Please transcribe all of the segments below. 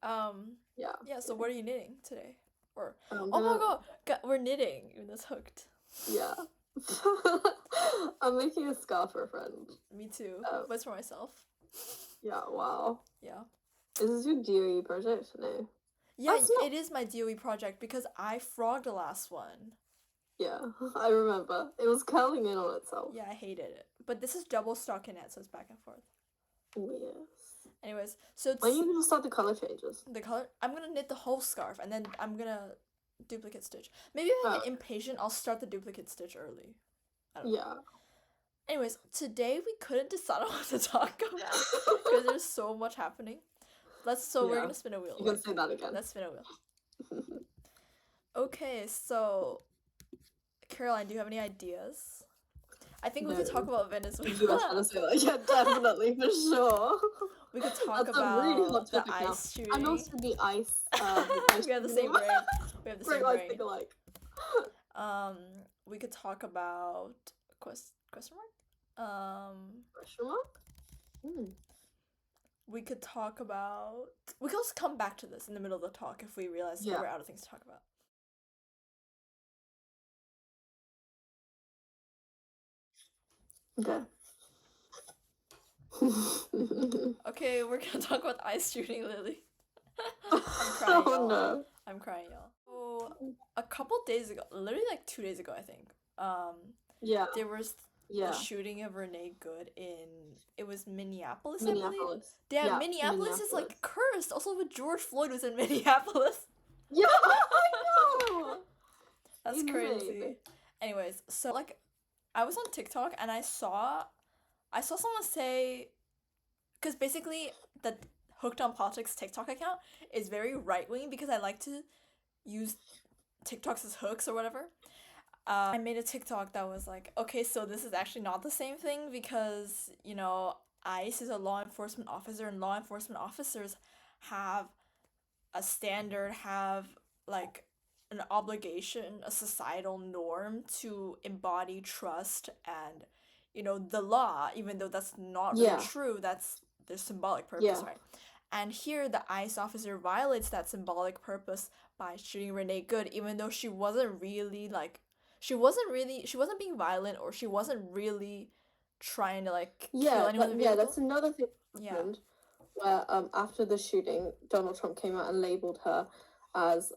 Yeah. Yeah, so what are you knitting today? Or, I'm oh my gonna, god, we're knitting. Even that's hooked. yeah. I'm making a scarf for a friend. Me too, Um, but it's for myself. yeah, wow. Yeah. Is this your DOE project? No. Yeah, That's not. it is my DOE project because I frogged the last one. Yeah, I remember. It was curling in on itself. Yeah, I hated it. But this is double stockinette, so it's back and forth. Oh, yes. Anyways, so When are it's you gonna start the color changes? the color. I'm gonna knit the whole scarf and then I'm gonna duplicate stitch. Maybe if I Oh, get impatient, I'll start the duplicate stitch early. I don't know. yeah. Anyways, today we couldn't decide on what to talk about because there's so much happening. We're Yeah. gonna spin a wheel. You can say that again. Let's spin a wheel. Okay, so Caroline, do you have any ideas? I think we could talk about You guys Venezuela. Venezuela. Yeah, definitely, for sure. We could talk That's a really about hot the topic now. ice shooting. And also the ice. We have the same brain. We have the Great same minds brain. think alike. We could talk about question mark. Question mark? Hmm. We could talk about. We could also come back to this in the middle of the talk if we realize Yeah. we're out of things to talk about. Okay. Okay, we're gonna talk about ice shooting, Lily. I'm crying, Oh y'all. no. I'm crying, y'all. So a couple days ago, literally like 2 days ago, I think. Yeah. There was Yeah. the shooting of Renee Good it was Minneapolis, I believe. Minneapolis. Damn, Yeah, Minneapolis is like Minneapolis. cursed. Also, with George Floyd was in Minneapolis. Yeah, I know. That's Insane. crazy. Anyways, so like, I was on TikTok and I saw someone say, because basically the Hooked on Politics TikTok account is very right wing because I like to use TikToks as hooks or whatever. I made a TikTok that was like, okay, so this is actually not the same thing because, ICE is a law enforcement officer and law enforcement officers have a standard, have like an obligation, a societal norm to embody trust and, the law, even though that's not really Yeah. true, that's their symbolic purpose, Yeah. right? And here the ICE officer violates that symbolic purpose by shooting Renee Good, even though she wasn't being violent or she wasn't really trying to like kill anyone in the vehicle. That's another thing that happened where after the shooting, Donald Trump came out and labeled her as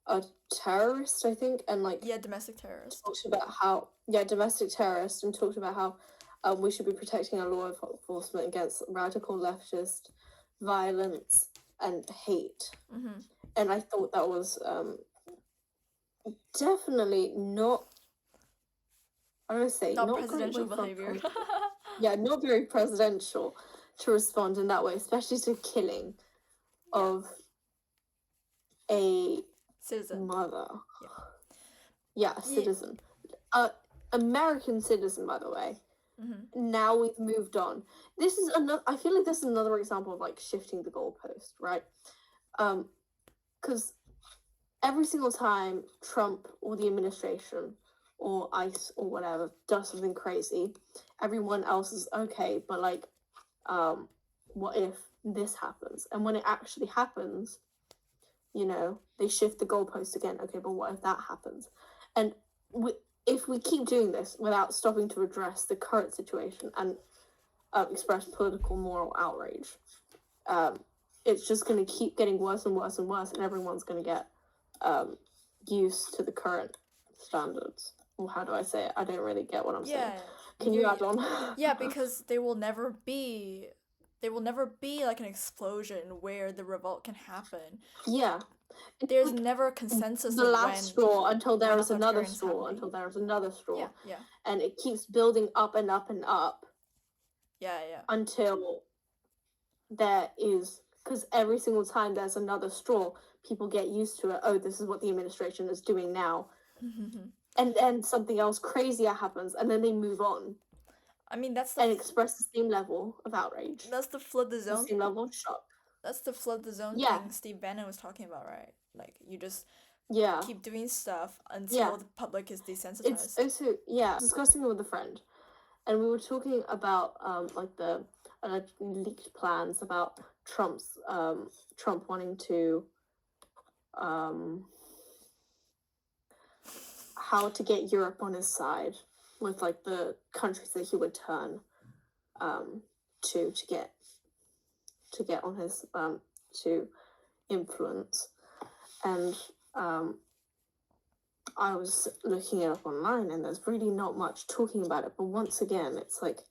a terrorist, I think, and like Domestic terrorist. talked about how domestic terrorist, and talked about how we should be protecting our law enforcement against radical leftist violence and hate. Mm-hmm. And I thought that was definitely not. I don't say not not presidential behavior. Not very presidential to respond in that way, especially to killing of a citizen. mother. Yeah, citizen. American citizen, by the way. Mm-hmm. Now we've moved on. This is another. I feel like this is another example of like shifting the goalpost, right? Because every single time Trump or the administration or ICE or whatever does something crazy, everyone else is okay, but like, what if this happens? And when it actually happens, they shift the goalpost again. Okay, but what if that happens? And if we keep doing this without stopping to address the current situation and express political moral outrage, it's just going to keep getting worse and worse and worse, and everyone's going to get used to the current standards. Well, how do I say it? I don't really get what I'm saying. Can you add on? Yeah, because there will never be like an explosion where the revolt can happen. Yeah. There's never a consensus. The last straw until there is another straw, until there is another straw. Yeah. And it keeps building up and up and up. Yeah. Until there is, because every single time there's another straw, people get used to it. Oh, this is what the administration is doing now. And then something else crazier happens, and then they move on. I mean, and express the same level of outrage. That's the flood the zone. The same level of shock. That's the flood the zone thing Steve Bannon was talking about, right? Like, you just keep doing stuff until the public is desensitized. It's also, discussing it with a friend, and we were talking about like the leaked plans about Trump wanting to how to get Europe on his side with like the countries that he would turn to get on his to influence. And I was looking it up online, and there's really not much talking about it. But once again, it's like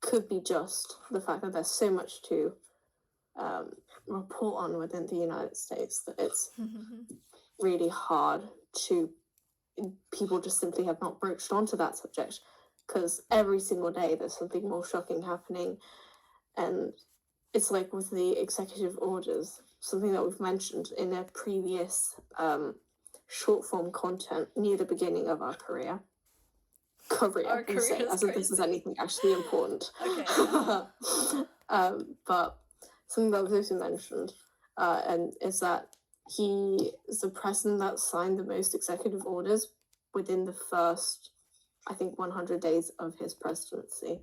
could be just the fact that there's so much to report on within the United States that it's really hard to. People just simply have not broached onto that subject, because every single day there's something more shocking happening. And it's like with the executive orders, something that we've mentioned in a previous short form content near the beginning of our career. Our We say, career is as if this is crazy. anything actually important. Okay. But something that was also mentioned, and is that he is the president that signed the most executive orders within the first, I think, 100 days of his presidency,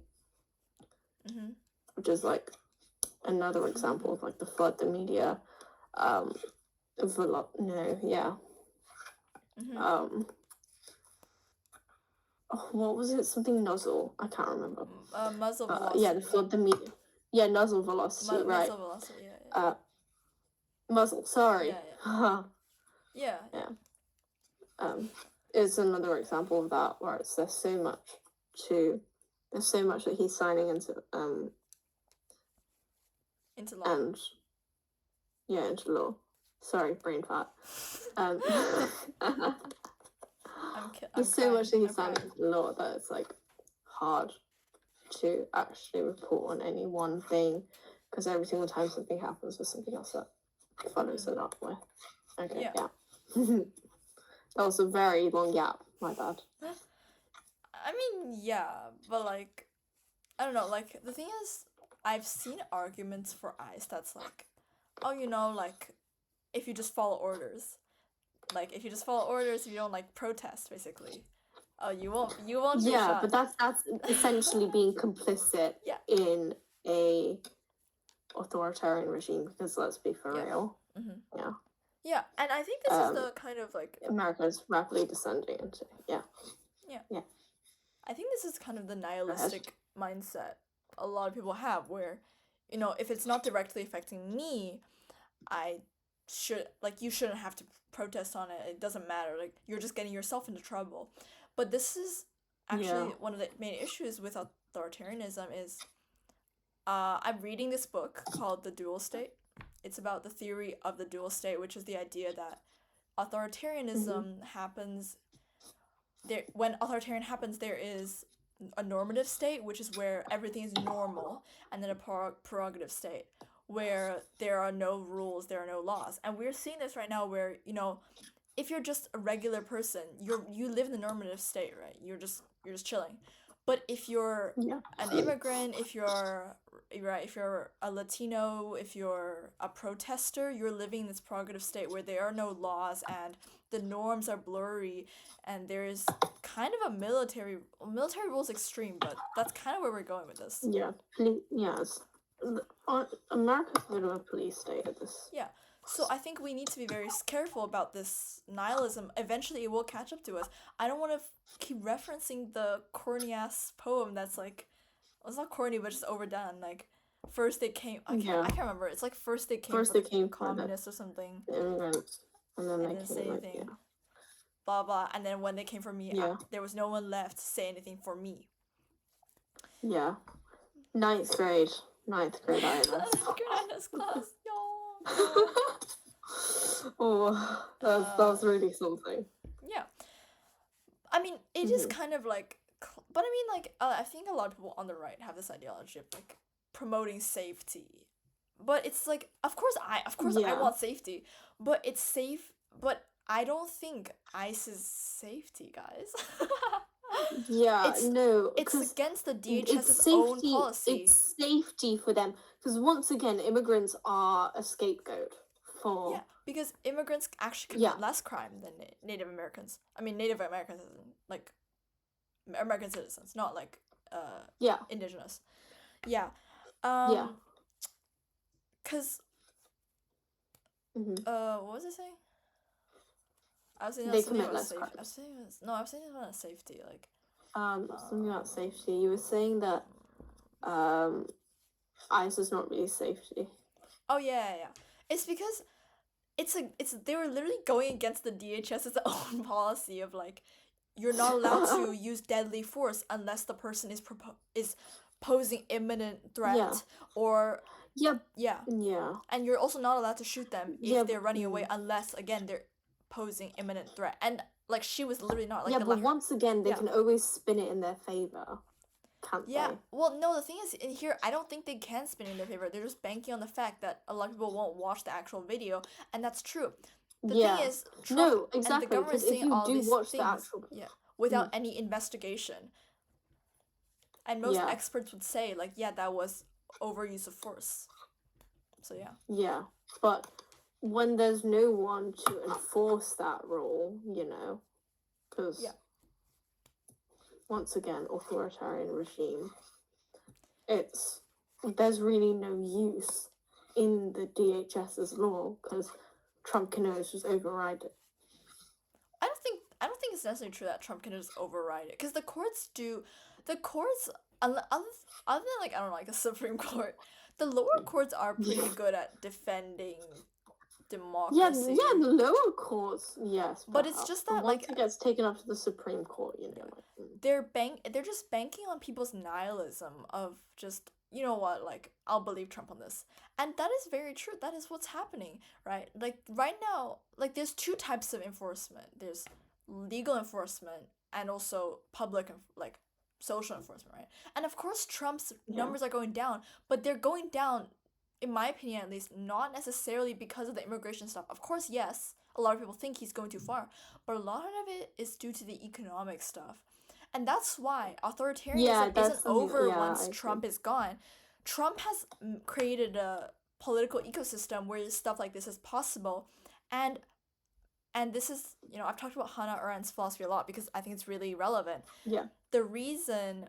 which is like another example of like the flood the media, what was it? Something nozzle. I can't remember. Muzzle velocity. Yeah, the flood the media. Yeah, nozzle velocity. Right. Muzzle velocity. Yeah. Muzzle. Sorry. Yeah. Is another example of that, where there's so much that he's signing into law. And into law. Sorry, brain fat. There's so much that he's signing into law that it's like hard to actually report on any one thing, because every single time something happens, there's something else that follows it up with. Okay, yeah. That was a very long gap. My bad. I mean, yeah, but like, I don't know. Like, the thing is, I've seen arguments for ICE that's like, oh, like, if you just follow orders, if you don't like protest, basically, oh, you won't be shot. But that's essentially being complicit in a authoritarian regime, because let's be for real. Yeah, and I think this is the kind of like America's rapidly descending into Yeah. I think this is kind of the nihilistic mindset a lot of people have, where, if it's not directly affecting me, you shouldn't have to protest on it. It doesn't matter. Like, you're just getting yourself into trouble. But this is actually one of the main issues with authoritarianism is, I'm reading this book called The Dual State. It's about the theory of the dual state, which is the idea that authoritarianism happens. When authoritarian happens, there is a normative state, which is where everything is normal, and then a prerogative state, where there are no rules, there are no laws. And we're seeing this right now where, if you're just a regular person, you live in the normative state, right? You're just chilling. But if you're an immigrant, if you're a Latino, if you're a protester, you're living in this prerogative state where there are no laws and the norms are blurry, and there's kind of a military rule's extreme, but that's kind of where we're going with this. America's a bit of a police state at this. Yeah. So I think we need to be very careful about this nihilism. Eventually it will catch up to us. I don't want to keep referencing the corny ass poem that's like, well, it's not corny, but just overdone. Like, first they came, I can't remember. It's like first they came for communists or something. Immigrants. And then they say anything. Blah, blah. And then when they came for me, there was no one left to say anything for me. Yeah. Ninth grade INS. class, y'all. That was really something. Yeah. I mean, it is kind of like, but I mean, like, I think a lot of people on the right have this ideology of like promoting safety, but it's like, of course I want safety, but it's safe, but I don't think ICE is safety, guys. It's against the DHS's own policy. It's safety for them, because once again, immigrants are a scapegoat for... Yeah, because immigrants actually commit less crime than Native Americans. I mean, Native Americans, like, American citizens, not like, indigenous. Yeah. Cause Hmm. what was I saying? I was saying They something commit about less safety. I was crimes. saying no, I was saying about safety. Like Something about safety. You were saying that ICE is not really safety. oh yeah. It's because they were literally going against the DHS's own policy of like you're not allowed to use deadly force unless the person is posing imminent threat Yeah. or Yeah. yeah, Yeah. and you're also not allowed to shoot them Yeah. if they're running away unless again they're posing imminent threat. And like she was literally not like Yeah, the but once again, they yeah. can always spin it in their favor, can't Yeah, they? well, no, the thing is, in here, I don't think they can spin in their favor. They're just banking on the fact that a lot of people won't watch the actual video, and that's true. The thing Yeah. is, Trump No, and the exactly. government Because is if saying you all do these watch the things, actual, yeah, without any investigation. And most yeah, experts would say, like, yeah, that was overuse of force. So yeah. yeah, but when there's no one to enforce that rule, because Yeah. once again, authoritarian regime, there's really no use in the DHS's law because Trump can always just override it. I don't think it's necessarily true that Trump can just override it because the courts, other than like I don't know, like the Supreme Court, the lower courts are pretty good at defending democracy. Yeah, the lower courts, yes, but it's just that once like it gets taken up to the Supreme Court, they're just banking on people's nihilism of just you know what, like I'll believe Trump on this. And that is very true. That is what's happening, right? Like right now, like there's two types of enforcement. There's legal enforcement and also public like social enforcement, right? And of course Trump's numbers are going down, but they're going down in my opinion at least not necessarily because of the immigration stuff. Of course, yes, a lot of people think he's going too far, but a lot of it is due to the economic stuff. And that's why authoritarianism isn't over once Trump is gone. Trump has created a political ecosystem where stuff like this is possible. And this is, I've talked about Hannah Arendt's philosophy a lot because I think it's really relevant. Yeah. The reason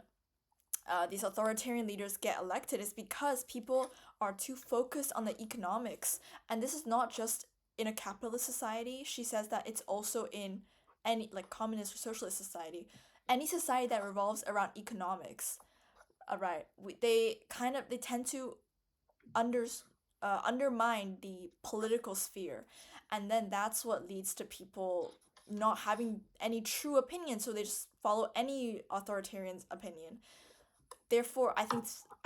these authoritarian leaders get elected is because people are too focused on the economics. And this is not just in a capitalist society. She says that it's also in any like communist or socialist society. Any society that revolves around economics. Right. They tend to undermine the political sphere, and then that's what leads to people not having any true opinion, so they just follow any authoritarian's opinion. Therefore, I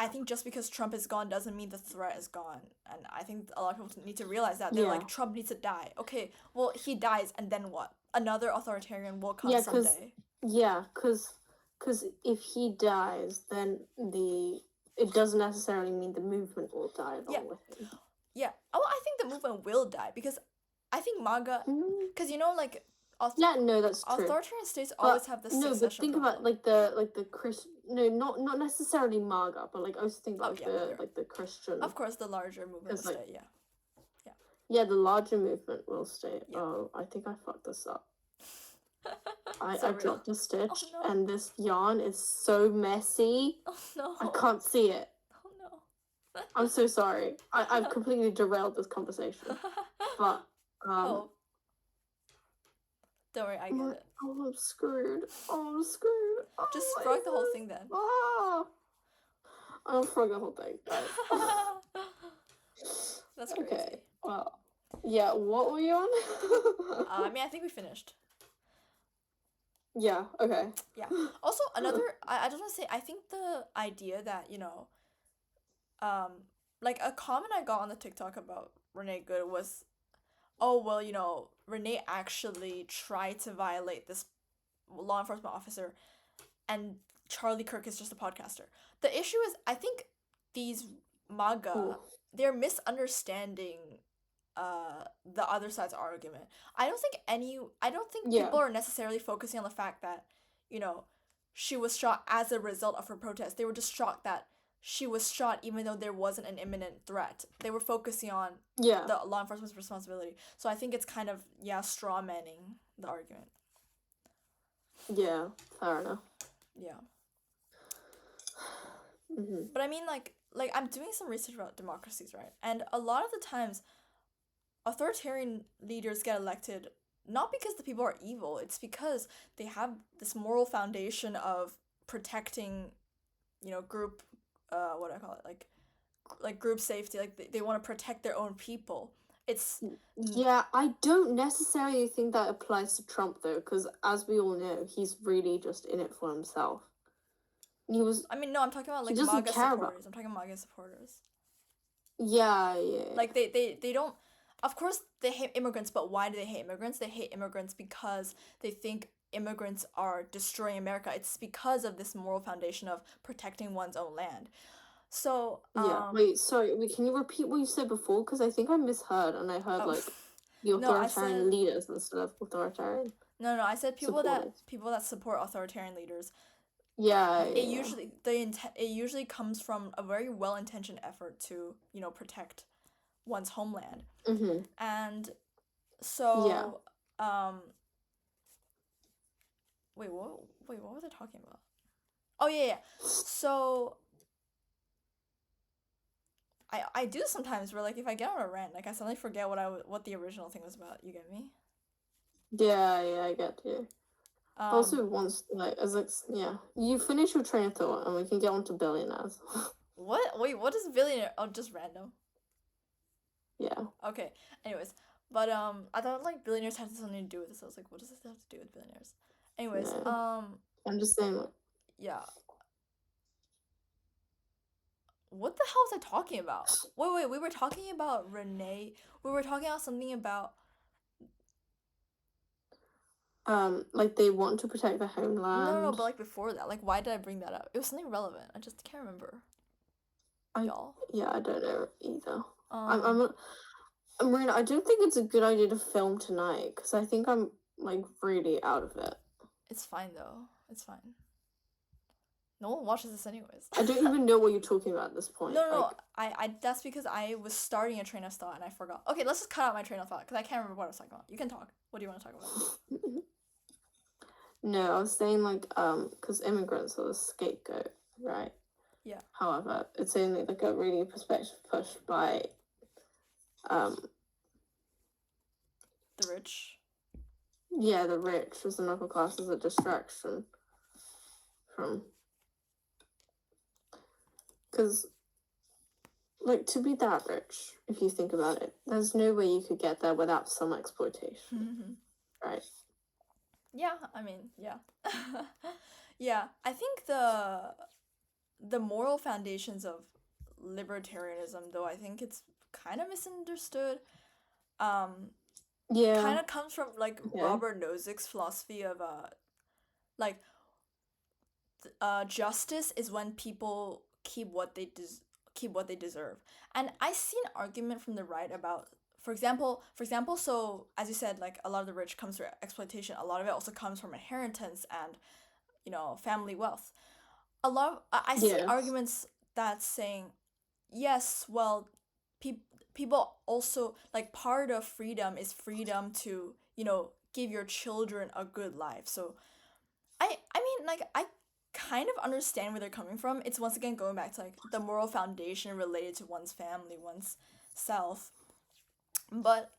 think just because Trump is gone doesn't mean the threat is gone, and I think a lot of people need to realize that. They're like, Trump needs to die. Okay, well he dies, and then what? Another authoritarian will come someday. Because if he dies, then it doesn't necessarily mean the movement will die along with him. Yeah. Oh, I think the movement will die because I think MAGA, because like. That's true. Authoritarian states always have this succession. No, but think about the Christian. No, not necessarily MAGA, but like I was thinking about the Christian. Of course, the larger movement will stay. Yeah. Yeah, the larger movement will stay. Yeah. Oh, I think I fucked this up. I dropped a stitch, and this yarn is so messy. Oh no! I can't see it. Oh no! I'm so sorry. I've completely derailed this conversation. But don't worry, I get it. Oh, I'm screwed. Oh, just frog the whole thing then. I'll frog the whole thing. That's crazy. Okay. Well, yeah. What were you on? I think we finished. Yeah. Okay. Yeah. Also, another. I just want to say. I think the idea that like a comment I got on the TikTok about Renee Good was, oh well, Renee actually tried to violate this law enforcement officer, and Charlie Kirk is just a podcaster. The issue is, I think these MAGA, they're misunderstanding the other side's argument. I don't think people are necessarily focusing on the fact that, she was shot as a result of her protest. They were just shocked that she was shot even though there wasn't an imminent threat. They were focusing on the law enforcement's responsibility. So I think it's kind of, straw manning the argument. Yeah, fair enough. Yeah. Mm-hmm. But I mean, like, like I'm doing some research about democracies, right? And a lot of the times authoritarian leaders get elected not because the people are evil, it's because they have this moral foundation of protecting, group what do I call it? Like group safety, like they want to protect their own people. It's Yeah, I don't necessarily think that applies to Trump though, because as we all know, he's really just in it for himself. He was. I mean, no, I'm talking about He like doesn't MAGA care about. supporters. I'm talking MAGA supporters. Yeah, yeah. Like they don't, of course they hate immigrants, but why do they hate immigrants? They hate immigrants because they think immigrants are destroying America. It's because of this moral foundation of protecting one's own land. So, Yeah. Wait, sorry. Wait, can you repeat what you said before? Because I think I misheard, and I heard oh, like the no, I authoritarian said leaders instead of authoritarian no, I said supporters. people that support authoritarian leaders. Yeah, It yeah, usually it usually comes from a very well intentioned effort to protect one's homeland, yeah. Mm-hmm. and Yeah. so what was I talking about? Oh yeah. So I do sometimes where like if I get on a rant, like I suddenly forget what the original thing was about. You get me? Yeah, yeah, I get you. Um, Also, once like as like yeah, you finish your train of thought, and we can get on to billionaires. what? Wait, what is billionaire? Oh, just random. Yeah. Okay. Anyways, but I thought like billionaires had something to do with this. I was like, what does this have to do with billionaires? Anyways, No. I'm just saying. Like, yeah. What the hell was I talking about? Wait, we were talking about Renee. We were talking about something about like they want to protect the no, homeland. but like before that, like why did I bring that up? It was something relevant. I just can't remember. I Y'all. yeah, I don't know either. I'm Um, I'm I'm really. I don't think it's a good idea to film tonight because I think I'm like really out of it. it's fine though. It's fine. No one watches this anyways. I don't even know what you're talking about at this point. No. Like, I that's because I was starting a train of thought and I forgot. Okay, let's just cut out my train of thought because I can't remember what I was talking about. You can talk. What do you want to talk about? no, I was saying like because immigrants are the scapegoat, right? Yeah. However, it's only like a really perspective pushed by um The rich. yeah the rich as an upper class as a distraction from because like to be that rich, if you think about it, there's no way you could get there without some exploitation, right? Yeah, I mean, yeah. Yeah, I think the moral foundations of libertarianism though, I think it's kind of misunderstood. Um Yeah. kind of comes from like Okay. Robert Nozick's philosophy of like justice is when people keep what they deserve. And I see an argument from the right about for example, so as you said, like a lot of the rich comes through exploitation. A lot of it also comes from inheritance and family wealth. I see Yes. arguments that saying yes, well, people also like part of freedom is freedom to give your children a good life. So I mean, like, I kind of understand where they're coming from. It's once again going back to like the moral foundation related to one's family, one's self. But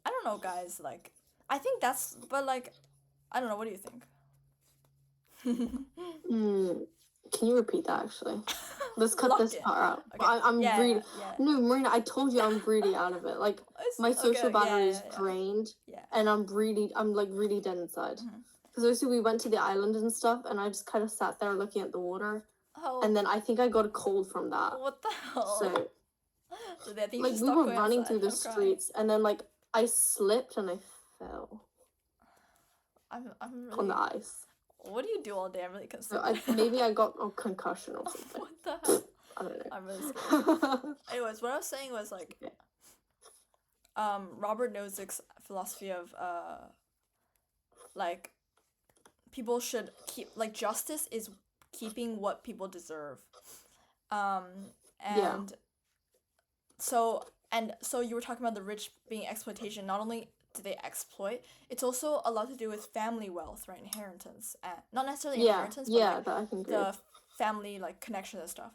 I don't know, guys. Like, I think that's. But like, I don't know. What do you think? Mm, can you repeat that actually? Let's cut Lock this in. part out. Okay. I'm Yeah. really Yeah. no, Marina. I told you I'm really out of it. Like my social Okay. Yeah. battery Yeah. is drained, Yeah. and I'm like really dead inside. Mhm. Because also we went to the island and stuff, and I just kind of sat there looking at the water, Oh, and then I think I got a cold from that. what the hell? So I think you like should we stop were going running outside. through the I'm crying. streets, and then like I slipped and I fell I'm on really. the ice. What do you do all day? I'm really So concerned. maybe I got a concussion or something. What the hell? I don't I'm really scared. know. Anyways, what I was saying was like, Okay. Robert Nozick's philosophy of like people should keep like justice is keeping what people deserve. Um, Yeah. and so you were talking about the rich being exploitation. Not only do they exploit, it's also a lot to do with family wealth, right? Inheritance, and not necessarily Yeah. inheritance, but Yeah. like That I can agree. the family like connections and stuff.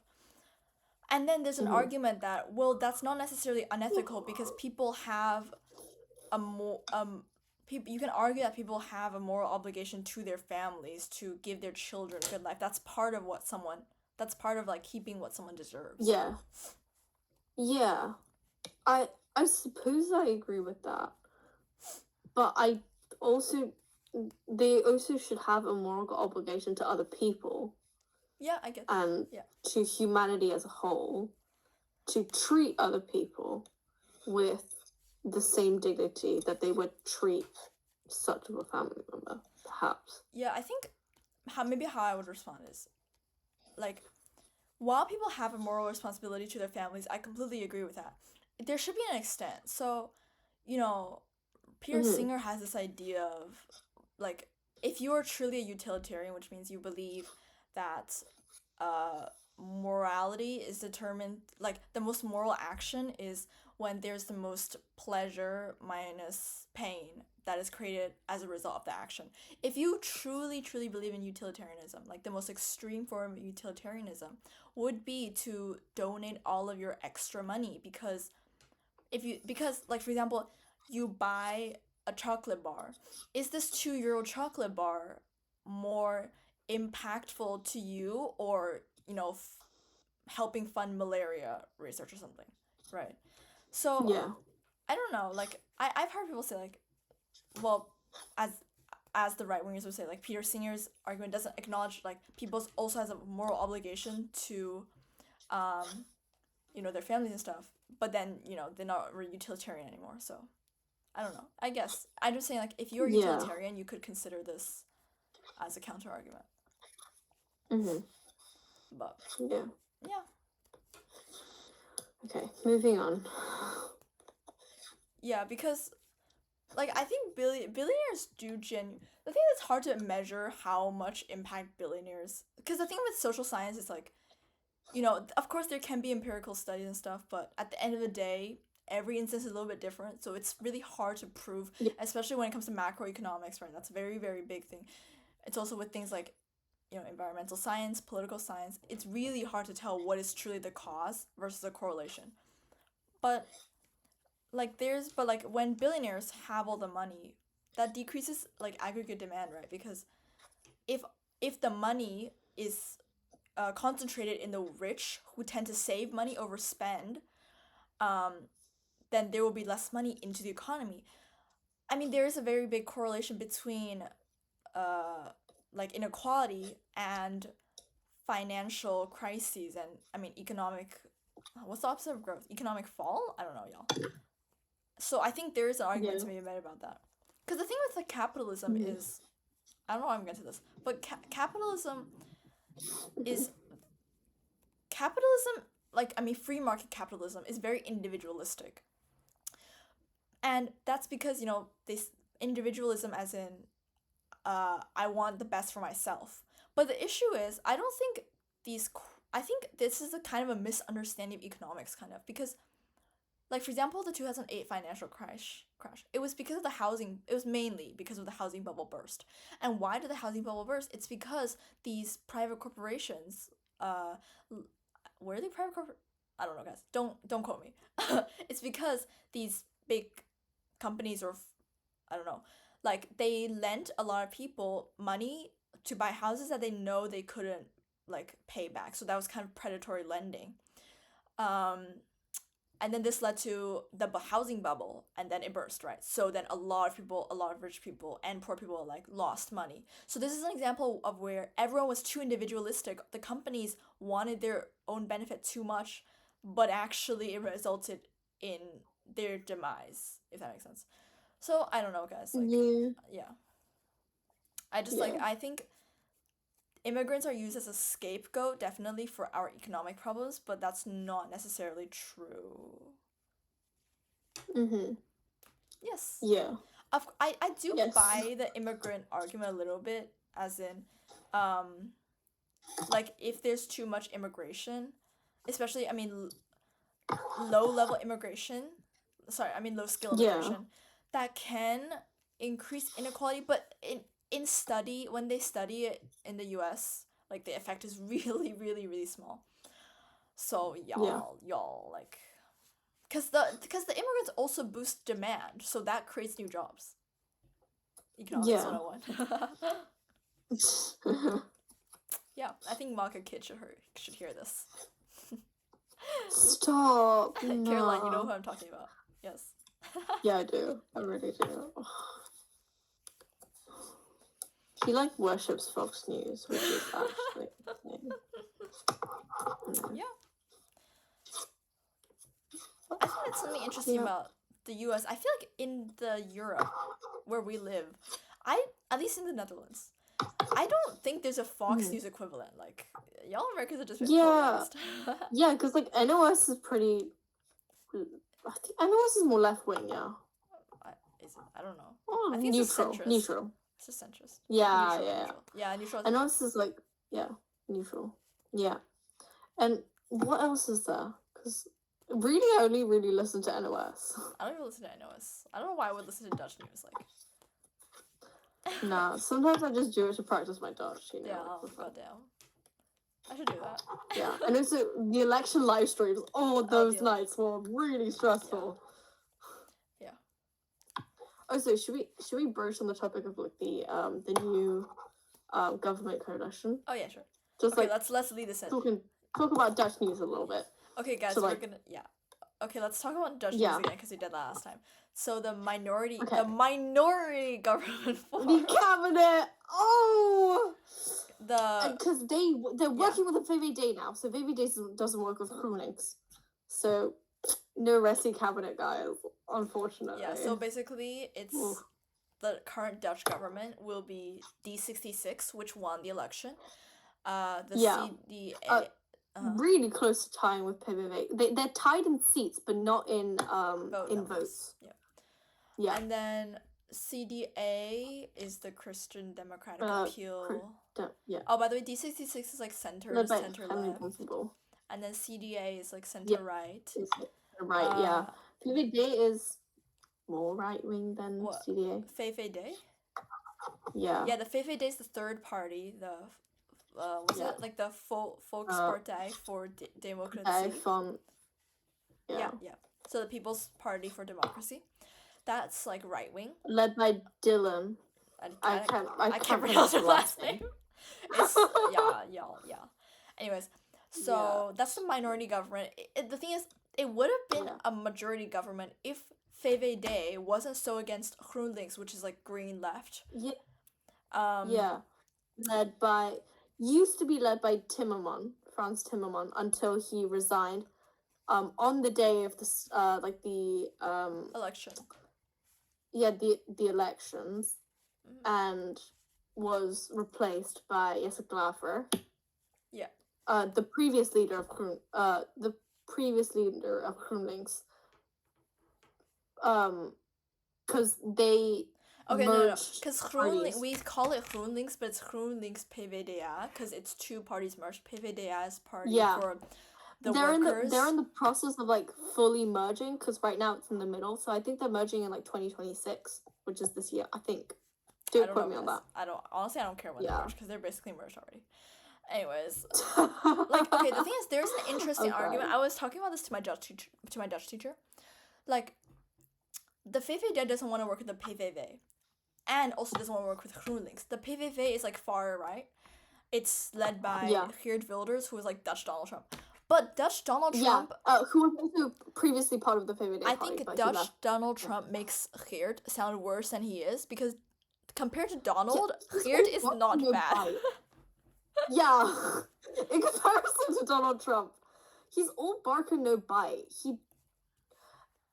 And then there's an Mm-hmm. argument that, well, that's not necessarily unethical because people have a more people, you can argue that people have a moral obligation to their families to give their children a good life. That's part of what someone, that's part of like keeping what someone deserves. Yeah. Yeah. I suppose I agree with that. But I also they also should have a moral obligation to other people Yeah, I get that. and Yeah. to humanity as a whole to treat other people with the same dignity that they would treat such of a family member, perhaps. Yeah, I think how I would respond is like, while people have a moral responsibility to their families, I completely agree with that. There should be an extent. So, you know, Peter Mm-hmm. Singer has this idea of like, if you are truly a utilitarian, which means you believe that uh morality is determined, like the most moral action is when there's the most pleasure minus pain that is created as a result of the action. If you truly believe in utilitarianism, like the most extreme form of utilitarianism would be to donate all of your extra money, because if you, because like for example, you buy a chocolate bar, is this €2 chocolate bar more impactful to you, or helping fund malaria research or something, right? So Yeah. I don't know, like I've heard people say like, well, as the right wingers would say, like Peter Singer's argument doesn't acknowledge like people also has a moral obligation to um their families and stuff, but then they're not really utilitarian anymore. So I don't know, I guess I'm just saying, like, if you're a Yeah. utilitarian, you could consider this as a counter argument. Mm-hmm. But Yeah. yeah. Okay, moving on. Yeah, because like I think billionaires do the thing that's hard to measure how much impact billionaires, because the thing with social science is like, of course there can be empirical studies and stuff, but at the end of the day, every instance is a little bit different, so it's really hard to prove, Yeah. especially when it comes to macroeconomics, right? That's a very, very big thing. It's also with things like, environmental science, political science. It's really hard to tell what is truly the cause versus the correlation. But when billionaires have all the money, that decreases like aggregate demand, right? Because if the money is concentrated in the rich who tend to save money over spend, um, then there will be less money into the economy. I mean, there is a very big correlation between like inequality and financial crises, and I mean economic. What's the opposite of growth? Economic fall? I don't know, y'all. So I think there is an argument Yeah. to be made about that. Because the thing with like capitalism Mm-hmm. is, I don't know how I'm going to this, but capitalism is capitalism. Like, I mean, free market capitalism is very individualistic, and that's because this individualism, as in, I want the best for myself. But the issue is, I don't think these. I think this is a kind of a misunderstanding of economics, kind of, because, like, for example, the 2008 financial crash. It was because of the housing. It was mainly because of the housing bubble burst. And why did the housing bubble burst? It's because these private corporations. Were they private corporate? I don't know, guys. Don't quote me. It's because these big companies, or I don't know, like they lent a lot of people money to buy houses that they know they couldn't like pay back. So that was kind of predatory lending. Um, and then this led to the housing bubble, and then it burst, right? So then a lot of people, a lot of rich people and poor people, like, lost money. So this is an example of where everyone was too individualistic. The companies wanted their own benefit too much, but actually it resulted in their demise, if that makes sense. So I don't know, guys, like, Yeah. yeah, I just like, Yeah. I think immigrants are used as a scapegoat, definitely, for our economic problems, but that's not necessarily true. Mm-hmm. Yes. Yeah. I do Yes. buy the immigrant argument a little bit, as in, like, if there's too much immigration, especially, I mean, low level immigration, sorry, I mean low skill Yeah. immigration, that can increase inequality, but when they study it in the US, like, the effect is really, really, really small. So Yeah. y'all like, because the immigrants also boost demand, so that creates new jobs. Economics Yeah. 101. Yeah, I think Maka Kid should hear this. Stop. Caroline, you know No. who I'm talking about. Yes. Yeah, I do. I really do. He like worships Fox News, which is actually insane. Yeah. I think that's something interesting Yeah. about the US. I feel like in the Europe where we live, at least in the Netherlands, I don't think there's a Fox Mhm. News equivalent. Like, y'all Americans are just Yeah. polarized. Yeah, because like NOS is pretty. I think NOS is more left wing. Yeah. I don't know. Oh, I think it's just neutral. centrist. Neutral. It's just centrist. Yeah, Neutral, yeah. neutral. Yeah, neutral. NOS is like neutral. Yeah. And what else is there? Because really, I only really listen to NOS. I don't even listen to NOS. I don't know why I would listen to Dutch news. Like, Nah, sometimes I just do it to practice my Dutch. You know. yeah, like, for fun. goddamn. I should do that. Yeah, and also the election live streams. Oh, those the nights were really stressful. Yeah. Also, should we broach on the topic of like the new government coalition? Oh yeah, sure. Just Okay, like let's lead this in. talk about Dutch news a little bit. Okay, guys, So, we're like- gonna Okay, let's talk about Dutch Yeah. news again because we did that last time. So the minority Okay. government form. The cabinet. Oh. The Because they're working with the VVD now, so VVD doesn't work with GroenLinks, so no Resi cabinet, guys. Unfortunately. yeah. So basically, it's Oof. the current Dutch government will be D66, which won the election. The Yeah. CDA. Really close to tying with PVV. They're tied in seats, but not in votes. Yeah. Yeah. And then CDA is the Christian Democratic Appeal. Yeah. Oh, by the way, D66 is like center Led by center Henry left, Principal. and then CDA is like center right. Right. Yeah. PVD is more right wing than What? CDA. VVD? Yeah. Yeah, the VVD is the third party. The was it like the Volkspartij for Democracy? Yeah. So the People's Party for Democracy. That's like right wing. Led by Dylan. I can't pronounce her last name. It's yeah. Anyways, so that's the minority government. The thing is, it would have been a majority government if VVD wasn't so against GroenLinks, which is like green left. Yeah. Used to be led by Frans Timmerman, until he resigned on the day of the election. Yeah, the elections, and was replaced by Jesse Klaver. Yeah. The previous leader of GroenLinks. Because they because GroenLinks, we call it GroenLinks, but it's GroenLinks PvdA because it's two parties merged. PvdA is party for the workers. They're in the process of like fully merging, because right now it's in the middle. So I think they're merging in like 2026, which is this year, I think. Don't quote me on that. I don't care when they merge because they're basically merged already. Anyways, like, okay, the thing is, there's an interesting argument. I was talking about this to my Dutch teacher. Like, the VVD doesn't want to work with the PVV, and also doesn't want to work with GroenLinks. The PVV is like far right. It's led by Geert Wilders, who is like Dutch Donald Trump. But Dutch Donald Trump, who was also previously part of the VVD I think Dutch Donald Trump makes Geert sound worse than he is, because compared to Donald, Geert is not bad. Yeah, in comparison to Donald Trump, he's all bark and no bite.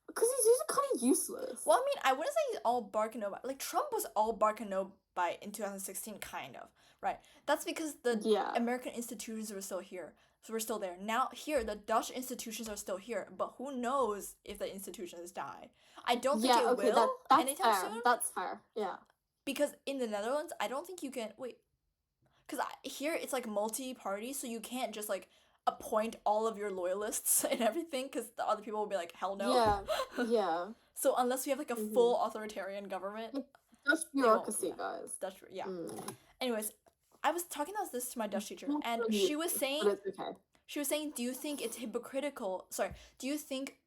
Because he's kind of useless. Well, I mean, I wouldn't say he's all bark and no bite. Like, Trump was all bark and no bite in 2016, kind of, right? That's because the American institutions were still here. So we're still there. Now, here, the Dutch institutions are still here, but who knows if the institutions die. I don't think it will anytime soon. That's fair, yeah. Because in the Netherlands, I don't think you can... Wait. Because here, it's, like, multi-party, so you can't just, like, appoint all of your loyalists and everything, because the other people will be like, hell no. Yeah. So unless we have, like, a full authoritarian government... Dutch bureaucracy, guys. Anyways, I was talking about this to my Dutch teacher, and she was saying... But it's okay. She was saying, do you think it's hypocritical? Sorry, do you think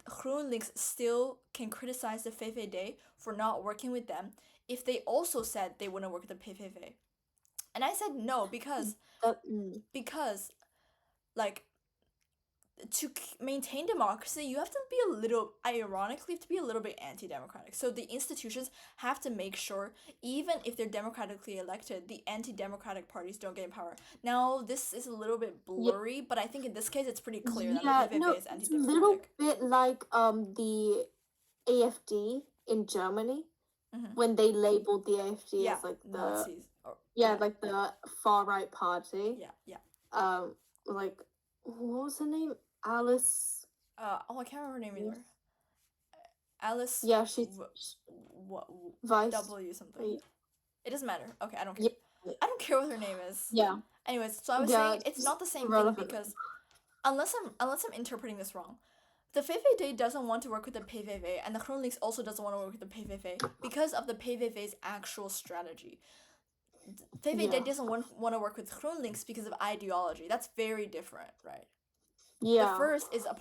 GroenLinks still can criticize the VVD for not working with them if they also said they wouldn't work with the PVV? And I said no because like to maintain democracy, you have to be a little, ironically, to be a little bit anti-democratic. So the institutions have to make sure, even if they're democratically elected, the anti-democratic parties don't get in power. Now, this is a little bit blurry, but I think in this case, it's pretty clear that the PVV is it's a little anti-democratic. bit like the AFD in Germany Mhm. when they labeled the AFD Yeah, as like the Nazis. Or, like the far right party. yeah. Like what was her name? Alice. I can't remember her name either. Alice. Yeah, she's What? Vice. W something. It doesn't matter. Okay, I don't care. Yeah. I don't care what her name is. Yeah. Anyways, so I was saying it's not the same thing because unless I'm interpreting this wrong, the VVD doesn't want to work with the PVV, and the GroenLinks also doesn't want to work with the PVV because of the PVV's actual strategy. VVD doesn't want to work with GroenLinks because of ideology. That's very different, right? Yeah. The first is a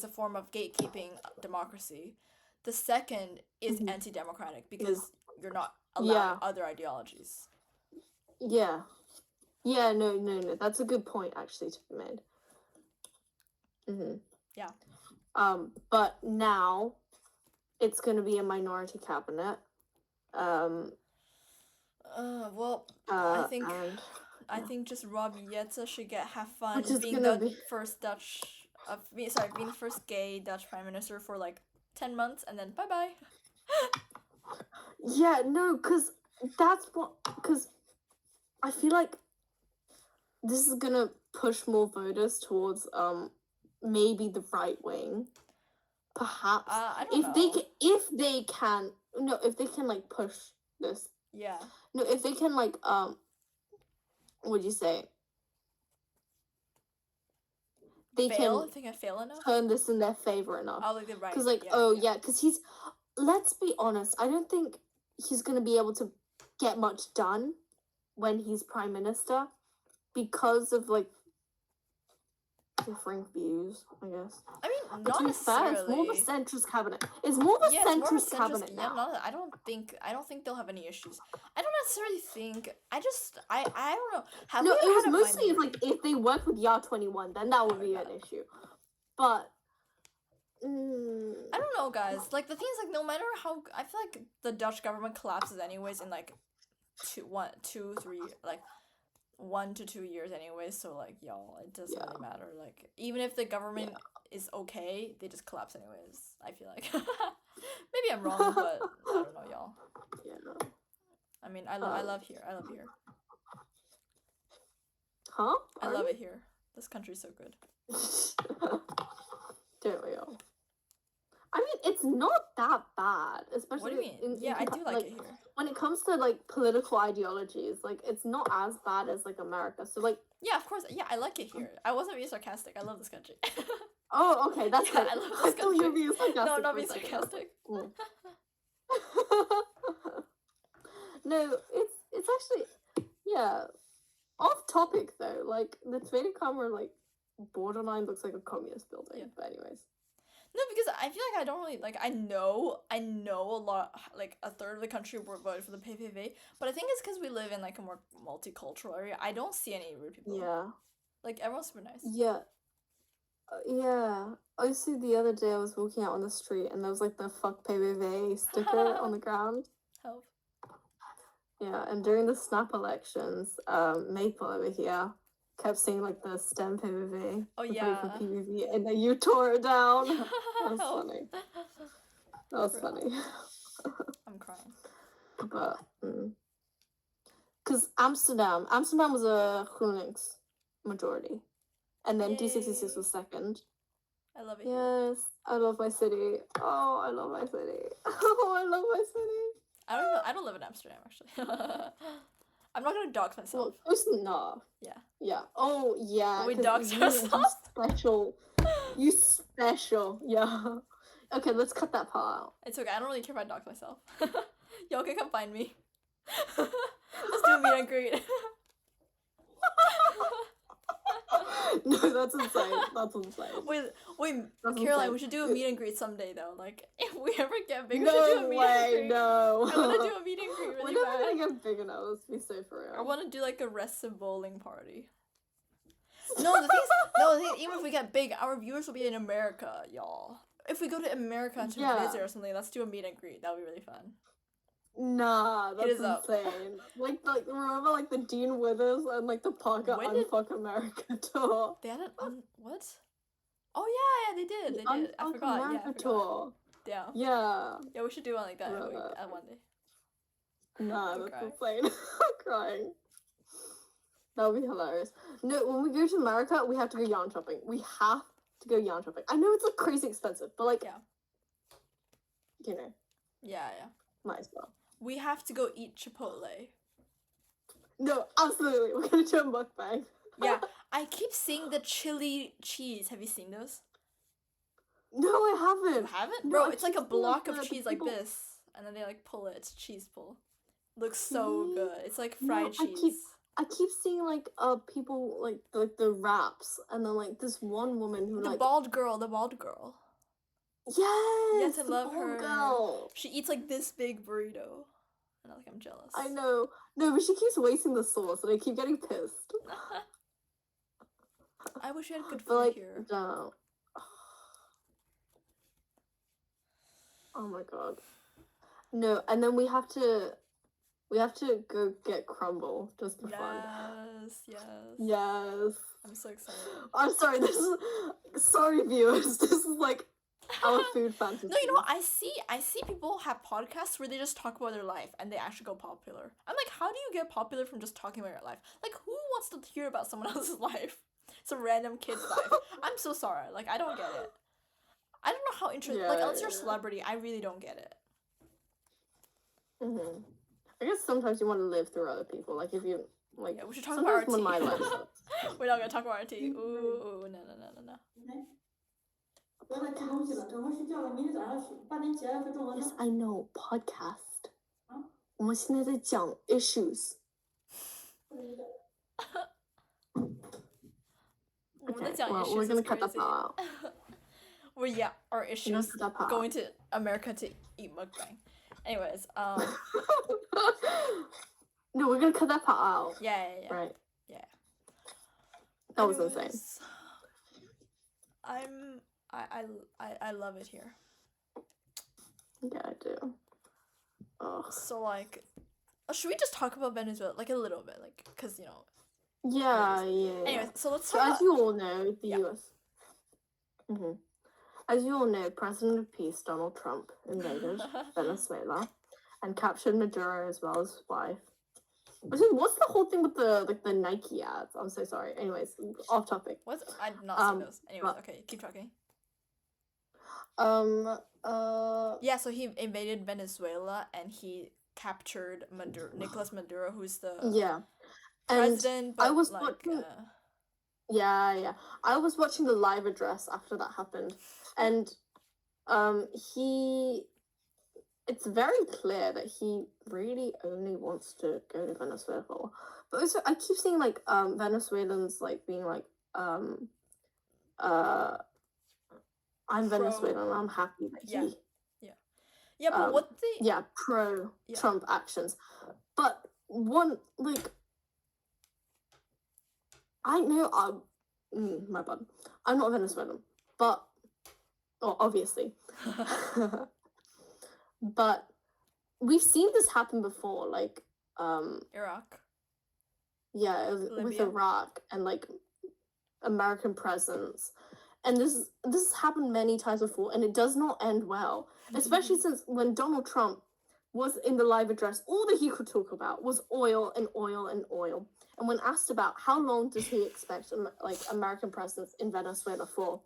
form of gatekeeping democracy. The second is anti-democratic because you're not allowing other ideologies. Yeah. Yeah, no. That's a good point actually to be made. Yeah. But now it's going to be a minority cabinet. Well, I think just Robbie Yetza should have fun being the first being the first gay Dutch prime minister for like 10 months and then bye-bye. Yeah, no, because I feel like this is gonna push more voters towards maybe the right wing, perhaps. I don't know. If they can like push this. Yeah. No, if they can like what'd you say? They can fail enough. Turn this in their favor enough. Oh, like the right. Because because he's. Let's be honest. I don't think he's gonna be able to get much done when he's prime minister because of like differing views, I guess. I mean, not necessarily. It's more of a centrist cabinet. It's more of a centrist cabinet now. Yeah, I don't think they'll have any issues. I don't necessarily think. I don't know. It was mostly if they work with YAR 21, then that would be an issue. But I don't know, guys. Like the thing is, like no matter how, I feel like the Dutch government collapses anyways in like 1 to 2 years anyways, so like y'all, it doesn't really matter. Like even if the government is okay, they just collapse anyways, I feel like. Maybe I'm wrong, but I don't know, y'all. Yeah. I mean, I love here. Huh? I love it here. This country's so good. Don't we all? I mean, it's not that bad, especially. What do you mean? I do like it here. When it comes to like political ideologies, like it's not as bad as like America. So like. Yeah, of course. Yeah, I like it here. I wasn't being sarcastic. I love this country. Oh, okay, that's good. I love this country. You were being sarcastic. No, not being sarcastic. No, it's actually off topic though. Like the Tweede Kamer like borderline looks like a communist building. Yeah. But anyways. No, because I feel like I don't really like. I know a lot. Like a third of the country voted for the PVV, but I think it's because we live in like a more multicultural area. I don't see any rude people. Yeah. Like everyone's super nice. Yeah. I see the other day I was walking out on the street and there was like the fuck PVV sticker on the ground. Help. Yeah, and during the snap elections, Maple over here kept saying like the STEM PVV. Oh yeah. For PVV, and then you tore it down. That was funny. That was funny. I'm crying. But because Amsterdam was a GroenLinks majority, and then D66 was second. I love it. Yes, I love my city. Oh, I love my city. Oh, I love my city. I don't live in Amsterdam actually. I'm not gonna dox myself. Well, close enough. Yeah. Yeah. Oh, yeah. We dox ourselves? You special. Yeah. Okay, let's cut that part out. It's okay. I don't really care if I dox myself. Y'all can come find me. Let's do a meet and greet. No, that's insane. That's insane. Wait, That's Caroline, insane. we should do a meet and greet someday though. Like, if we ever get big, we No should do a meet and way, greet. no. I want to do a meet and greet really We're never bad. gonna get big enough. Let's be so for real. I want to do like a restive bowling party. No, the thing is, even if we get big, our viewers will be in America, y'all. If we go to America to Yeah. visit or something, let's do a meet and greet. That would be really fun. Nah, that's Hit us up. insane. Like remember like the Dean Withers and like the Parker When did- Unfuck America tour. They had an what? Oh yeah, they did. They did. I Unfuck forgot. Yeah, I America forgot. tour. Yeah. Yeah. Yeah, we should do one like that Love it. at one day. Nah, I'm that's crying. insane. I'm crying. That would be hilarious. No, when we go to America, we have to go yarn shopping. We have to go yarn shopping. I know it's like crazy expensive, but like, Yeah. you know, Yeah. might as well. We have to go eat Chipotle. No, absolutely. We're gonna do a mukbang. Yeah, I keep seeing the chili cheese. Have you seen those? No, I You haven't. haven't? No, Bro, I it's like keep a seeing, block like, of the cheese like people- this, and then they like pull it. It's cheese pull. Looks so Me? good. It's like No, fried I cheese. I keep seeing like people like the wraps, and then like this one woman who The like bald girl. The bald girl. yes, I the love bald her. girl. She eats like this big burrito, and I'm jealous. I know. No, but she keeps wasting the sauce, and I keep getting pissed. I wish we had good food But like, here. no. Oh my god. No, and then we have to go get crumble just for fun. Yes. Yes. I'm so excited. I'm sorry. Sorry, viewers. This is like our food fantasy. No, you know what? I see people have podcasts where they just talk about their life and they actually go popular. I'm like, how do you get popular from just talking about your life? Like, who wants to hear about someone else's life? Some random kid's life. I'm so sorry. Like, I don't get it. I don't know how interesting. Like, unless you're a celebrity, I really don't get it. Mm-hmm. I guess sometimes you want to live through other people. Like if you like. Yeah, we should talk about our sometimes when tea. my life sucks. We're not gonna talk about our tea. Ooh, no. 不要再吃东西了，等会儿睡觉了，明天早上8点起来要去中文 Yes, 课。 I know. Podcast. 啊？我们现在在讲 issues. 我们在讲 well, issues. we're gonna is cut that crazy. part out. Well, yeah, our issues. cut that part Going to America to eat mukbang. Anyways, No, we're gonna cut that part out. yeah. Right. Yeah. That was insane. Anyways, I love it here. Yeah, I do. Oh. So like, should we just talk about Venezuela like a little bit, like, cause you know. Yeah. Anyways, so let's So talk. as you all know, the Yeah. U.S. As you all know, President of Peace Donald Trump invaded Venezuela and captured Maduro as well as his wife. What's the whole thing with the Nike ads? I'm so sorry. Anyways, off topic. What's I did not see those. Anyways, but- okay, keep talking. Uh. Yeah, so he invaded Venezuela and he captured Nicolas Maduro, who's the Yeah. And president. But I was like, watching- yeah. I was watching the live address after that happened, and it's very clear that he really only wants to go to Venezuela. But also, I keep seeing like Venezuelans like being like I'm Pro- Venezuelan. I'm happy that Yeah. he yeah, but what the pro Yeah. Trump actions. But one like I know my bad. I'm not Venezuelan, but obviously. But we've seen this happen before, like Iraq. with Libya. Iraq and like American presence. And this has happened many times before, and it does not end well. Especially since when Donald Trump was in the live address, all that he could talk about was oil and oil and oil. And when asked about how long does he expect like American presence in Venezuela for,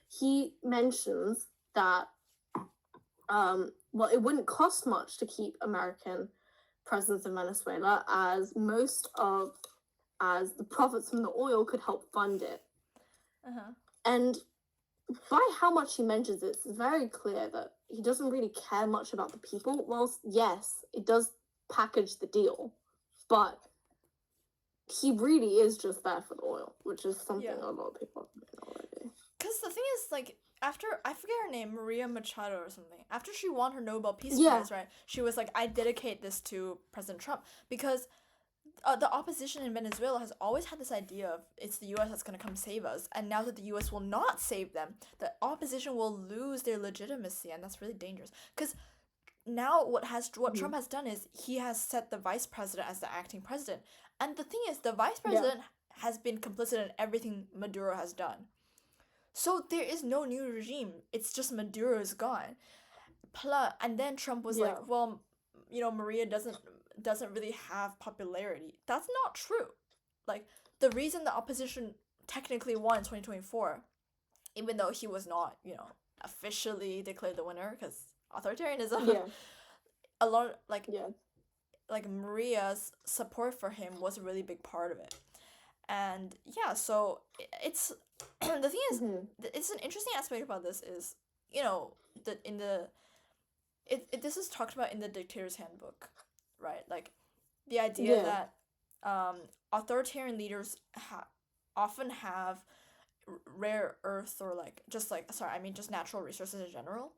he mentions that well, it wouldn't cost much to keep American presence in Venezuela, as the profits from the oil could help fund it. Uh-huh. And by how much he mentions it, it's very clear that he doesn't really care much about the people. Well, yes, it does package the deal, but he really is just there for the oil, which is something Yeah. a lot of people know already. Because the thing is, like, after, I forget her name, Maria Machado or something, after she won her Nobel Peace Yeah. Prize, right, she was like, I dedicate this to President Trump, because the opposition in Venezuela has always had this idea of it's the U.S. that's going to come save us, and now that the U.S. will not save them, the opposition will lose their legitimacy, and that's really dangerous. Because now what Trump has done is he has set the vice president as the acting president, and the thing is the vice president has been complicit in everything Maduro has done. So there is no new regime. It's just Maduro is gone. And then Trump was like, well, Maria doesn't really have popularity. That's not true. Like, the reason the opposition technically won in 2024, even though he was not, officially declared the winner, because authoritarianism, Yeah. a lot, Yeah. like Maria's support for him was a really big part of it. And yeah, so it's the thing is, it's an interesting aspect about this is, this is talked about in the Dictator's Handbook, right? Like, the idea that authoritarian leaders often have rare earth, or just natural resources in general,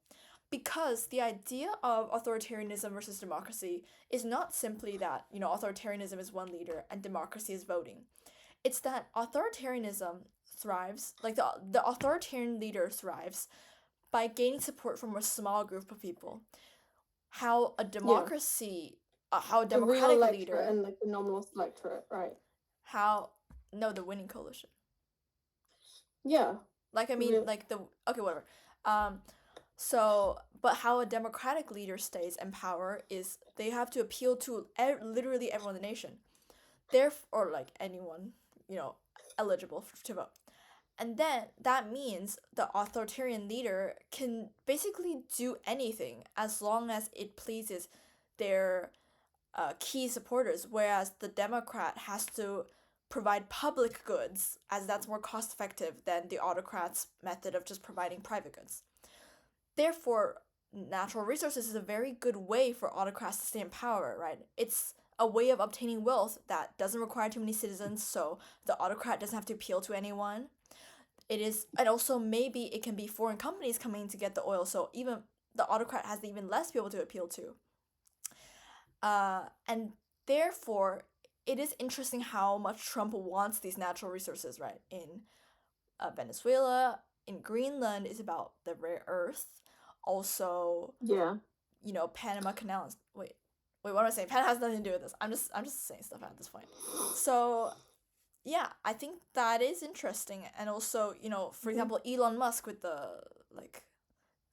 because the idea of authoritarianism versus democracy is not simply that, authoritarianism is one leader and democracy is voting. It's that authoritarianism thrives, like the authoritarian leader thrives by gaining support from a small group of people. How a democracy, how a democratic real leader, and like the nominal electorate, right? The winning coalition. Yeah. Like, I mean, okay, whatever. But how a democratic leader stays in power is they have to appeal to literally everyone in the nation. Or like anyone, eligible to vote. And then that means the authoritarian leader can basically do anything as long as it pleases their key supporters, whereas the Democrat has to provide public goods, as that's more cost effective than the autocrat's method of just providing private goods. Therefore, natural resources is a very good way for autocrats to stay in power, right? It's a way of obtaining wealth that doesn't require too many citizens, so the autocrat doesn't have to appeal to anyone. And also maybe it can be foreign companies coming to get the oil, so even the autocrat has even less people to appeal to. And therefore, it is interesting how much Trump wants these natural resources, right? In Venezuela, in Greenland, is about the rare earth. Also, Panama Canal. Wait, what am I saying? Panama has nothing to do with this. I'm just saying stuff at this point. So, yeah, I think that is interesting. And also, for example, Elon Musk with the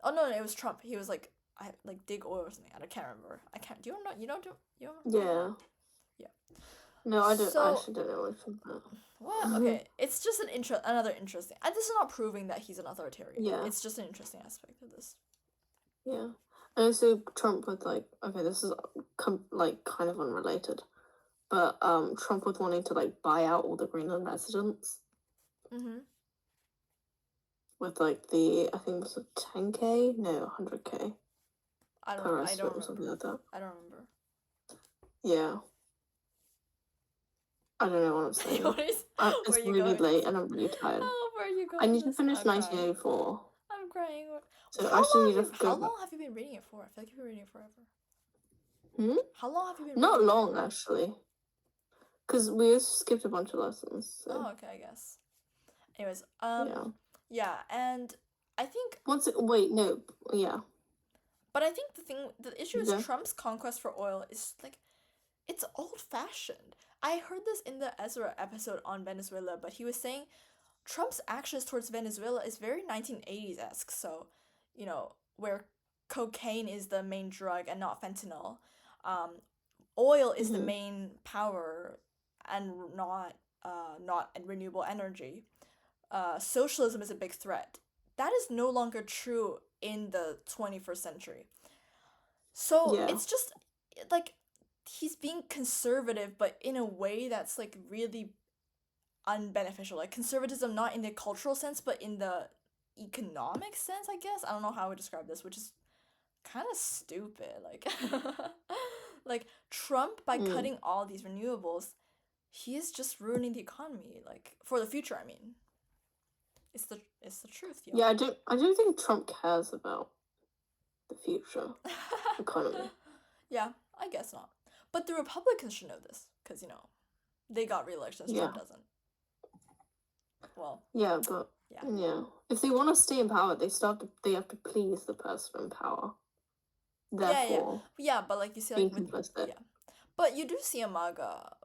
oh no, it was Trump. He was like, I dig oil or something. I can't remember. I can't. Do you know? You don't do. You don't know? Yeah. No, I don't. I actually don't know anything about. What? Okay, it's just another interesting. This is not proving that he's an authoritarian. Yeah. It's just an interesting aspect of this. Yeah, and also Trump with this is kind of unrelated, but Trump with wanting to buy out all the Greenland residents. Mm-hmm. With I think it was 10K, no 100K. I don't remember. Something like that. I don't remember. Yeah. I don't know what I'm saying. It's really late and I'm really tired. Oh, where are you going? I need to finish 1984. I'm crying. So how long have you been reading it for? I feel like you've been reading it forever. How long have you been Not long, actually. Because we just skipped a bunch of lessons. So. Oh, okay, I guess. Anyways, yeah, and I think... But I think the issue is Trump's conquest for oil is, it's old-fashioned. I heard this in the Ezra episode on Venezuela, but he was saying Trump's actions towards Venezuela is very 1980s-esque, so, where cocaine is the main drug and not fentanyl. Oil is the main power and not renewable energy. Socialism is a big threat. That is no longer true in the 21st century. So it's just, he's being conservative, but in a way that's, really unbeneficial. Conservatism not in the cultural sense, but in the economic sense, I guess. I don't know how I would describe this, which is kind of stupid. Trump, by cutting all these renewables, he is just ruining the economy, like for the future. I mean, it's the truth, yo. Yeah, I don't think Trump cares about the future economy. Yeah, I guess not. But the Republicans should know this, because they got re-elections. Yeah. Trump doesn't. Well, Yeah, but yeah. if they want to stay in power, they have to please the person in power. Therefore, Yeah, but like you see, being like with, complicit. but you do see a MAGA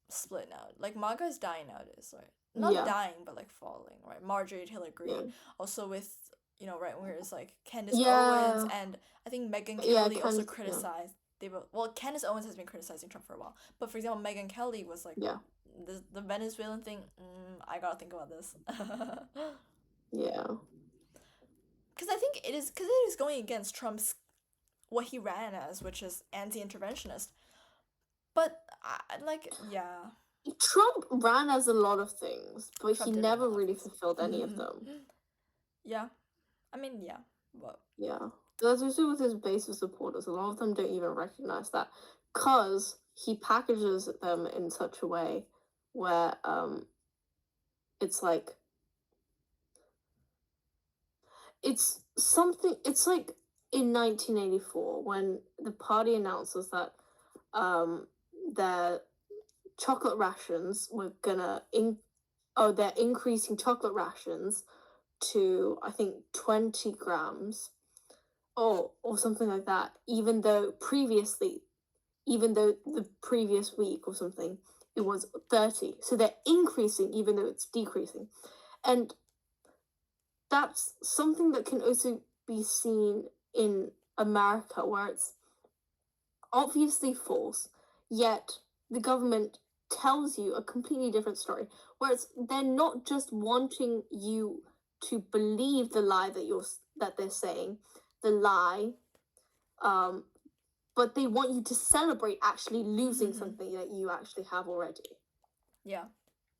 split now. Like MAGA is dying nowadays, right? Not Yeah. dying, but like falling, right? Marjorie Taylor Greene, Yeah. also with right wingers like Candace Yeah. Owens, and I think Megyn Yeah, Kelly also Candace, criticized. They both, well, Candace Owens has been criticizing Trump for a while, but for example, Megyn Kelly was like, Yeah. the Venezuelan thing. I gotta think about this. Yeah. Because I think it is going against Trump's what he ran as, which is anti-interventionist. But Trump ran as a lot of things, but Trump he did run a never lot of really things. fulfilled any of them. Yeah, I mean, yeah, but Yeah, that's also with his base of supporters. A lot of them don't even recognize that, cause he packages them in such a way where it's like it's something. It's like in 1984 when the party announces that their chocolate rations were gonna they're increasing chocolate rations to I think 20 grams or something like that, even though the previous week or something it was 30. So they're increasing even though it's decreasing. And that's something that can also be seen in America, where it's obviously false, yet the government tells you a completely different story, whereas they're not just wanting you to believe the lie that they're saying, the lie, but they want you to celebrate actually losing something that you actually have already. Yeah.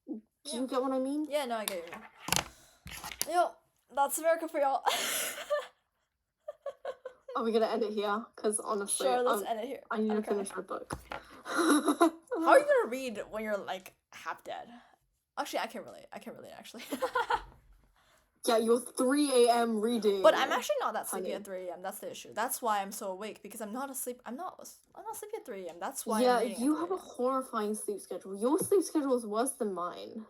Do you get what I mean? Yeah, no, I get you. Yo, that's America for y'all. Are we gonna end it here? Because honestly, sure, let's end it here. I need to finish my book. How are you gonna read when you're like half dead? Actually, I can't relate actually. Yeah, you're 3 a.m. reading. But I'm actually not that sleepy honey. at 3 a.m. That's the issue. That's why I'm so awake, because I'm not asleep. I'm not sleepy at 3 a.m. That's why Yeah, I'm reading you at have 3 a horrifying sleep schedule. Your sleep schedule is worse than mine.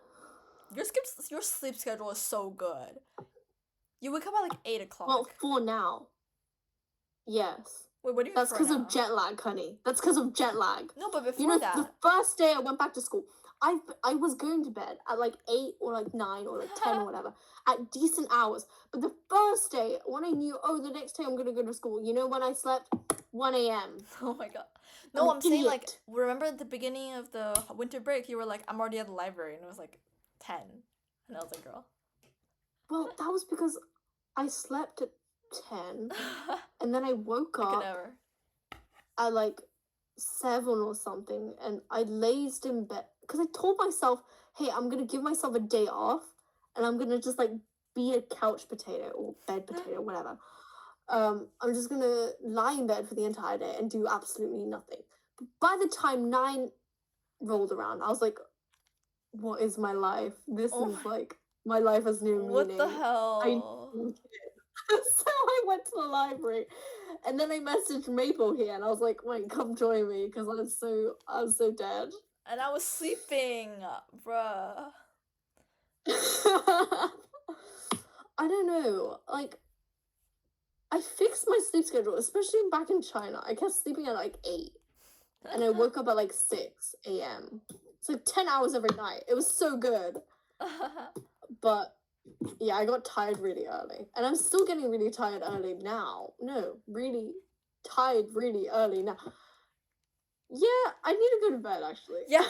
Your sleep schedule is so good. You wake up at like 8 o'clock. Well, for now. Yes. Wait, what do you mean? That's because of jet lag, honey. That's because of jet lag. No, but before that, the first day I went back to school, I was going to bed at like 8 or like 9 or like 10 or whatever at decent hours. But the first day, when I knew, the next day I'm gonna go to school, you know when I slept? 1 a.m. Oh my god. No, I'm saying like, remember at the beginning of the winter break, you were like, I'm already at the library, and it was like 10, and I was like, girl. Well, that was because I slept at 10, and then I woke up at like 7 or something, and I lazed in bed because I told myself, hey, I'm gonna give myself a day off, and I'm gonna just like be a couch potato or bed potato, whatever. I'm just gonna lie in bed for the entire day and do absolutely nothing. But by the time 9 rolled around, I was like, what is my life? This is like, my life has no meaning. What the hell? So I went to the library, and then I messaged Maple here, and I was like, wait, come join me, because I was so dead. And I was sleeping, bruh. I don't know, like, I fixed my sleep schedule, especially back in China. I kept sleeping at like 8, and I woke up at like 6 a.m. It's like 10 hours every night. It was so good. But yeah, I got tired really early. And I'm still getting really tired early now. No, really tired really early now. Yeah, I need to go to bed actually. Yeah.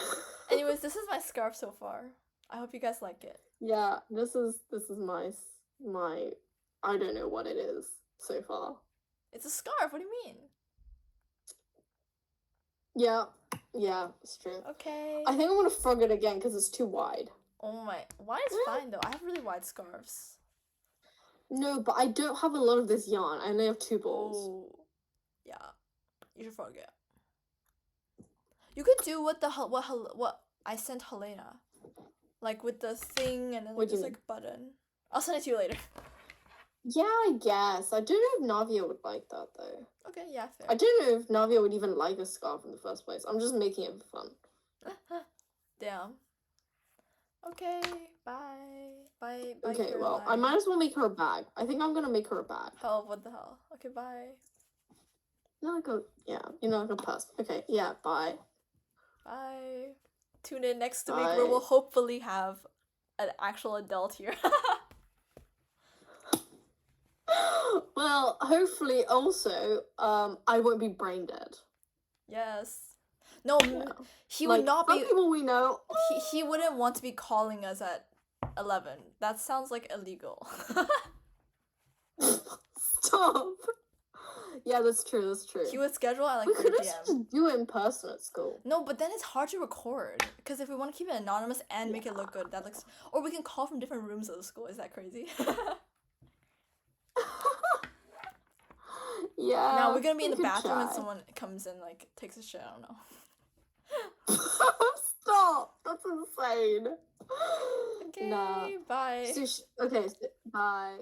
Anyways, this is my scarf so far. I hope you guys like it. Yeah, this is my I don't know what it is so far. It's a scarf. What do you mean? Yeah, it's true. Okay. I think I'm gonna frog it again because it's too wide. Oh my, wide is fine though. I have really wide scarves. No, but I don't have a lot of this yarn. I only have 2 balls. Oh, yeah. You should forget. You could do what I sent Helena. Like with the thing and then What do this you like button. I'll send it to you later. Yeah, I guess. I don't know if Navia would like that though. Okay, yeah, fair. I don't know if Navia would even like a scarf in the first place. I'm just making it for fun. Damn. Okay, bye. Bye. Bye. Okay, well, I Caroline. might as well make her a bag. I think I'm gonna make her a bag. Hell, what the hell? Okay, bye. Like a purse. Okay, yeah, bye. Bye. Tune in next week Bye. where we'll hopefully have an actual adult here. Well, hopefully also, I won't be brain dead. Yes. No, Yeah. he Like, would not some be. people we know. He wouldn't want to be calling us at 11. That sounds like illegal. Stop. Yeah, that's true. That's true. He would schedule at like We 3 could p.m. also just do it in person at school. No, but then it's hard to record. Because if we want to keep it anonymous and make it look good, that looks. Or we can call from different rooms of the school. Is that crazy? Yeah. Now we're gonna be in we the could bathroom and try. someone comes in like takes a shit. I don't know. Stop. That's insane. Okay, Nah. bye. Okay, bye.